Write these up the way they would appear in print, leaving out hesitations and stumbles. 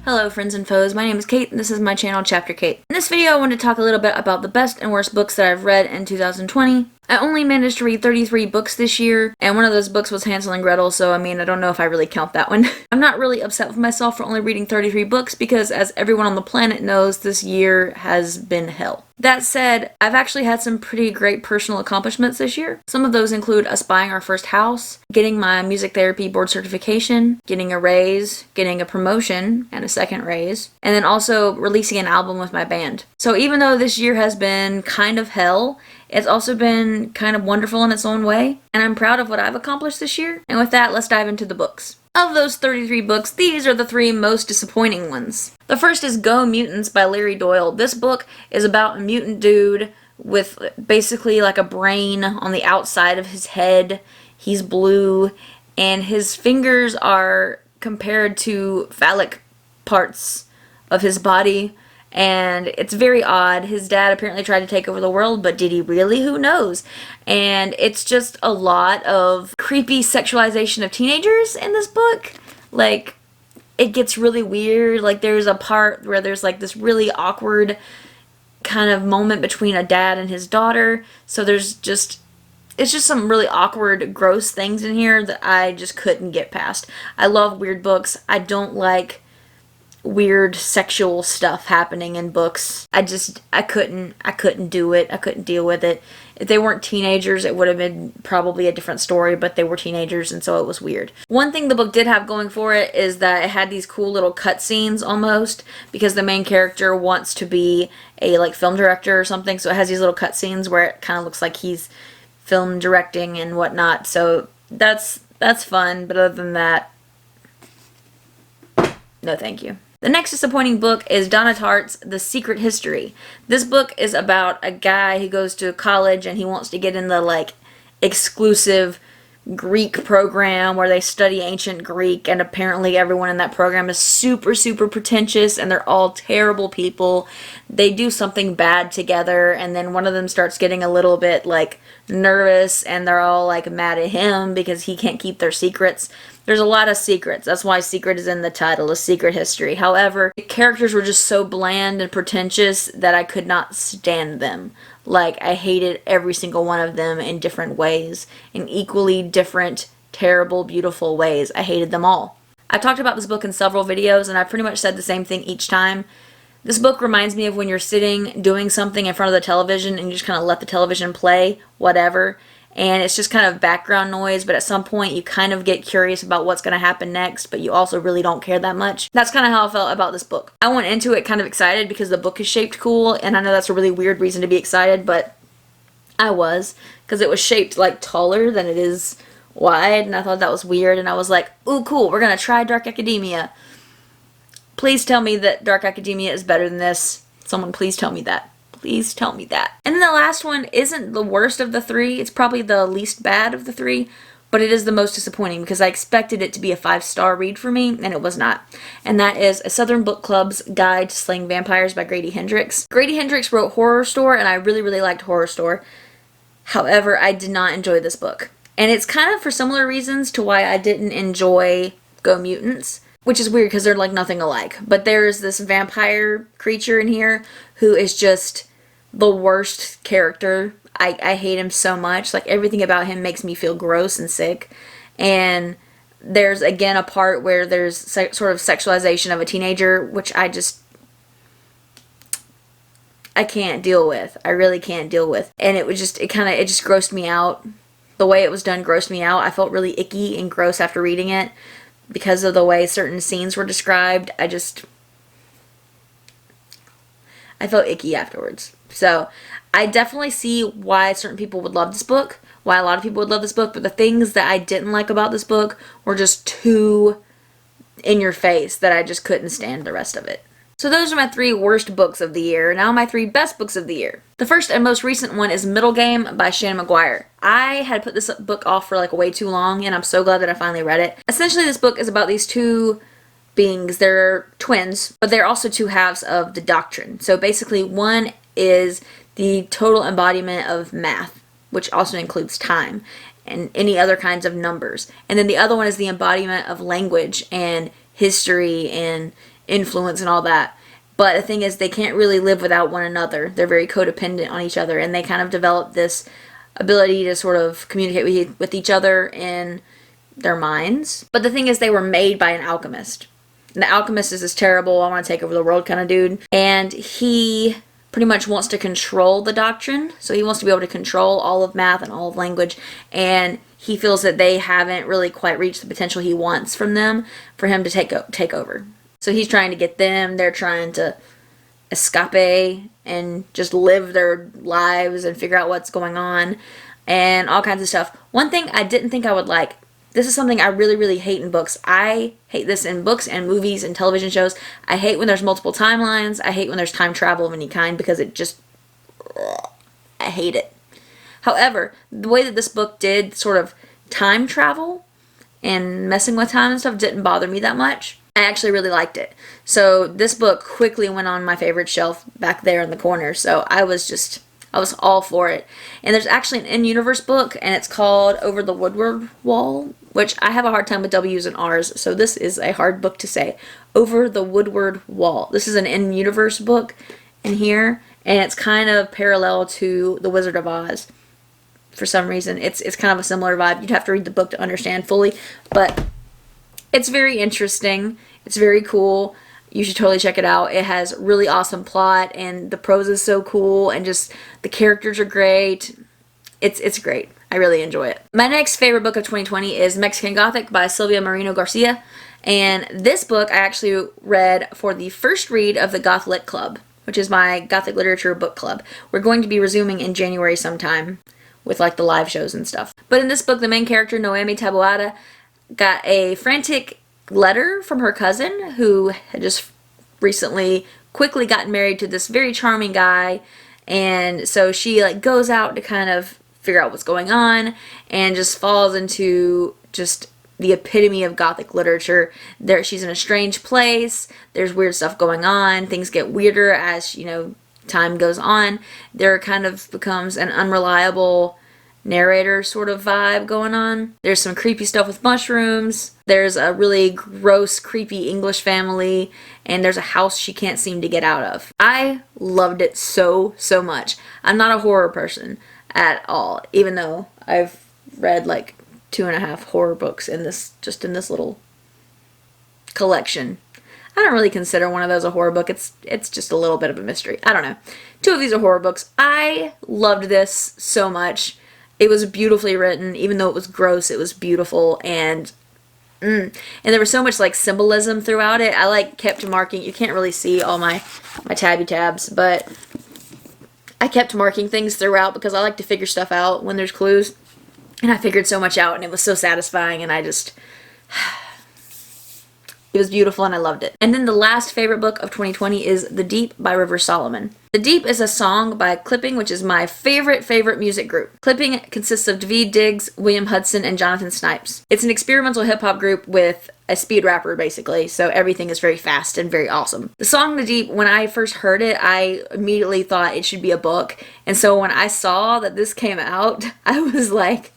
Hello friends and foes, my name is Cait and this is my channel Chapter Cait. In this video I want to talk a little bit about the best and worst books that I've read in 2020. I only managed to read 33 books this year, and one of those books was Hansel and Gretel, so I mean, I don't know if I really count that one. I'm not really upset with myself for only reading 33 books because, as everyone on the planet knows, this year has been hell. That said, I've actually had some pretty great personal accomplishments this year. Some of those include us buying our first house, getting my music therapy board certification, getting a raise, getting a promotion and a second raise, and then also releasing an album with my band. So even though this year has been kind of hell, it's also been kind of wonderful in its own way, and I'm proud of what I've accomplished this year. And with that, let's dive into the books. Of those 33 books, these are the 3 most disappointing ones. The first is Go Mutants by Larry Doyle. This book is about a mutant dude with basically like a brain on the outside of his head. He's blue, and his fingers are compared to phallic parts of his body. And it's very odd. His dad apparently tried to take over the world, but did he really? Who knows? And it's just a lot of creepy sexualization of teenagers in this book. Like, it gets really weird. Like, there's a part where there's like this really awkward kind of moment between a dad and his daughter. So it's just some really awkward, gross things in here that I just couldn't get past. I love weird books. I don't like weird sexual stuff happening in books. I couldn't do it. I couldn't deal with it. If they weren't teenagers, it would have been probably a different story, but they were teenagers, and so it was weird. One thing the book did have going for it is that it had these cool little cutscenes almost, because the main character wants to be a like film director or something, so it has these little cutscenes where it kind of looks like he's film directing and whatnot, so that's fun, but other than that, no thank you. The next disappointing book is Donna Tartt's The Secret History. This book is about a guy who goes to college and he wants to get in the like exclusive Greek program where they study ancient Greek, and apparently everyone in that program is super pretentious and they're all terrible people. They do something bad together, and then one of them starts getting a little bit like nervous, and they're all like mad at him because he can't keep their secrets. There's a lot of secrets. That's why secret is in the title, A Secret History. However, the characters were just so bland and pretentious that I could not stand them. Like, I hated every single one of them in different ways, in equally different, terrible, beautiful ways. I hated them all. I've talked about this book in several videos, and I've pretty much said the same thing each time. This book reminds me of when you're sitting doing something in front of the television and you just kind of let the television play, whatever, and it's just kind of background noise, but at some point you kind of get curious about what's going to happen next, but you also really don't care that much. That's kind of how I felt about this book. I went into it kind of excited because the book is shaped cool, and I know that's a really weird reason to be excited, but I was, because it was shaped like taller than it is wide, and I thought that was weird, and I was like, ooh, cool, we're going to try Dark Academia. Please tell me that Dark Academia is better than this. Someone please tell me that. Please tell me that. And then the last one isn't the worst of the 3. It's probably the least bad of the 3, but it is the most disappointing because I expected it to be a 5-star read for me, and it was not. And that is A Southern Book Club's Guide to Slaying Vampires by Grady Hendrix. Grady Hendrix wrote Horror Store, and I really liked Horror Store. However, I did not enjoy this book. And it's kind of for similar reasons to why I didn't enjoy Go Mutants, which is weird because they're like nothing alike. But there's this vampire creature in here who is just the worst character. I hate him so much. Like, everything about him makes me feel gross and sick. And there's, again, a part where there's sort of sexualization of a teenager, which I can't deal with. I really can't deal with. And it just grossed me out. The way it was done grossed me out. I felt really icky and gross after reading it because of the way certain scenes were described. I felt icky afterwards. So, I definitely see why certain people would love this book, why a lot of people would love this book, but the things that I didn't like about this book were just too in your face that I just couldn't stand the rest of it. So those are my 3 worst books of the year. Now my 3 best books of the year. The first and most recent one is Middle Game by Shannon McGuire. I had put this book off for like way too long, and I'm so glad that I finally read it. Essentially, this book is about these 2 beings. They're twins, but they're also 2 halves of the doctrine. So basically, one is the total embodiment of math, which also includes time and any other kinds of numbers. And then the other one is the embodiment of language and history and influence and all that. But the thing is, they can't really live without one another. They're very codependent on each other, and they kind of develop this ability to sort of communicate with each other in their minds. But the thing is, they were made by an alchemist. And the alchemist is this terrible, I want to take over the world kind of dude. And he pretty much wants to control the doctrine. So he wants to be able to control all of math and all of language. And he feels that they haven't really quite reached the potential he wants from them for him to take over. So he's trying to get them. They're trying to escape and just live their lives and figure out what's going on and all kinds of stuff. One thing I didn't think I would like, this is something I really, really hate in books. I hate this in books and movies and television shows. I hate when there's multiple timelines. I hate when there's time travel of any kind because it just, I hate it. However, the way that this book did sort of time travel and messing with time and stuff didn't bother me that much. I actually really liked it. So this book quickly went on my favorite shelf back there in the corner. So I was all for it. And there's actually an in-universe book, and it's called Over the Woodward Wall, which I have a hard time with W's and R's, so this is a hard book to say. Over the Woodward Wall. This is an in-universe book in here, and it's kind of parallel to The Wizard of Oz. For some reason, it's kind of a similar vibe. You'd have to read the book to understand fully, but it's very interesting. It's very cool. You should totally check it out. It has really awesome plot, and the prose is so cool, and just the characters are great. It's great. I really enjoy it. My next favorite book of 2020 is Mexican Gothic by Silvia Moreno Garcia, and this book I actually read for the first read of the Goth Lit Club, which is my Gothic literature book club. We're going to be resuming in January sometime with like the live shows and stuff. But in this book, the main character, Noemi Taboada, got a frantic letter from her cousin who had just recently quickly gotten married to this very charming guy, and so she like goes out to kind of figure out what's going on and just falls into just the epitome of Gothic literature. There, she's in a strange place, there's weird stuff going on, things get weirder as, you know, time goes on. There kind of becomes an unreliable narrator sort of vibe going on. There's some creepy stuff with mushrooms. There's a really gross, creepy English family, and there's a house she can't seem to get out of. I loved it so much. I'm not a horror person at all, even though I've read like 2.5 horror books in this little collection. I don't really consider one of those a horror book. It's just a little bit of a mystery. I don't know. 2 of these are horror books. I loved this so much. It was beautifully written. Even though it was gross, it was beautiful, and there was so much like symbolism throughout it. I like kept marking. You can't really see all my tabby tabs, but I kept marking things throughout because I like to figure stuff out when there's clues. And I figured so much out, and it was so satisfying, and I just it was beautiful, and I loved it. And then the last favorite book of 2020 is The Deep by River Solomon. The Deep is a song by Clipping, which is my favorite music group. Clipping consists of Daveed Diggs, William Hudson, and Jonathan Snipes. It's an experimental hip-hop group with a speed rapper, basically, so everything is very fast and very awesome. The song The Deep, when I first heard it, I immediately thought it should be a book, and so when I saw that this came out, I was like,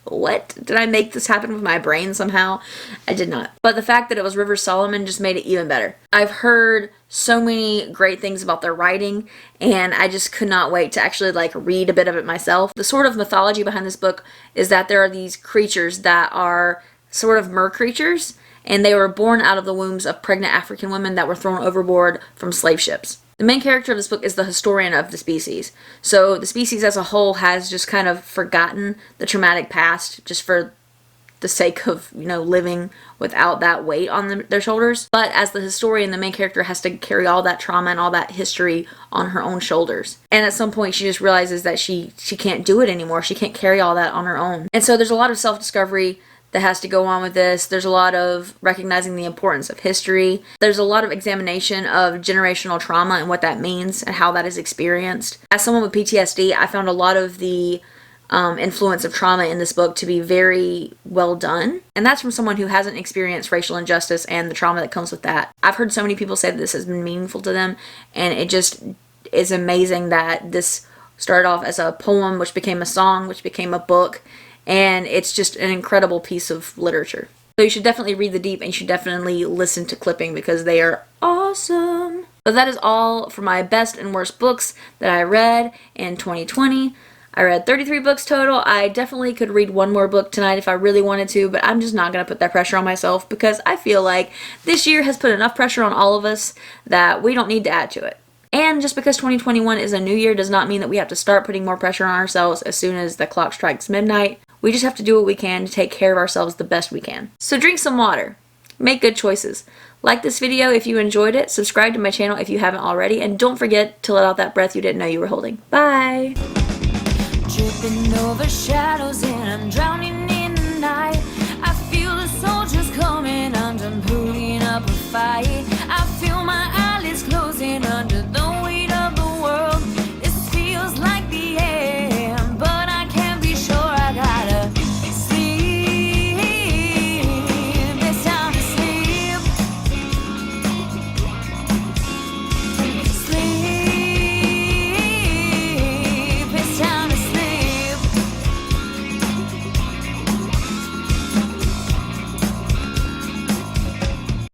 what? Did I make this happen with my brain somehow? I did not. But the fact that it was River Solomon just made it even better. I've heard so many great things about their writing, and I just could not wait to actually like read a bit of it myself. The sort of mythology behind this book is that there are these creatures that are sort of mer creatures, and they were born out of the wombs of pregnant African women that were thrown overboard from slave ships. The main character of this book is the historian of the species. So the species as a whole has just kind of forgotten the traumatic past just for the sake of, you know, living without that weight on their shoulders. But as the historian, the main character has to carry all that trauma and all that history on her own shoulders. And at some point she just realizes that she can't do it anymore. She can't carry all that on her own. And so there's a lot of self-discovery that has to go on with this. There's a lot of recognizing the importance of history. There's a lot of examination of generational trauma and what that means and how that is experienced. As someone with PTSD, I found a lot of the influence of trauma in this book to be very well done. And that's from someone who hasn't experienced racial injustice and the trauma that comes with that. I've heard so many people say that this has been meaningful to them, and it just is amazing that this started off as a poem, which became a song, which became a book, and it's just an incredible piece of literature. So you should definitely read The Deep, and you should definitely listen to Clipping because they are awesome. So that is all for my best and worst books that I read in 2020. I read 33 books total. I definitely could read one more book tonight if I really wanted to, but I'm just not going to put that pressure on myself because I feel like this year has put enough pressure on all of us that we don't need to add to it. And just because 2021 is a new year does not mean that we have to start putting more pressure on ourselves as soon as the clock strikes midnight. We just have to do what we can to take care of ourselves the best we can. So drink some water. Make good choices. Like this video if you enjoyed it, subscribe to my channel if you haven't already, and don't forget to let out that breath you didn't know you were holding. Bye! Tripping over shadows and I'm drowning in the night. I feel the soldiers coming and I'm putting up a fight.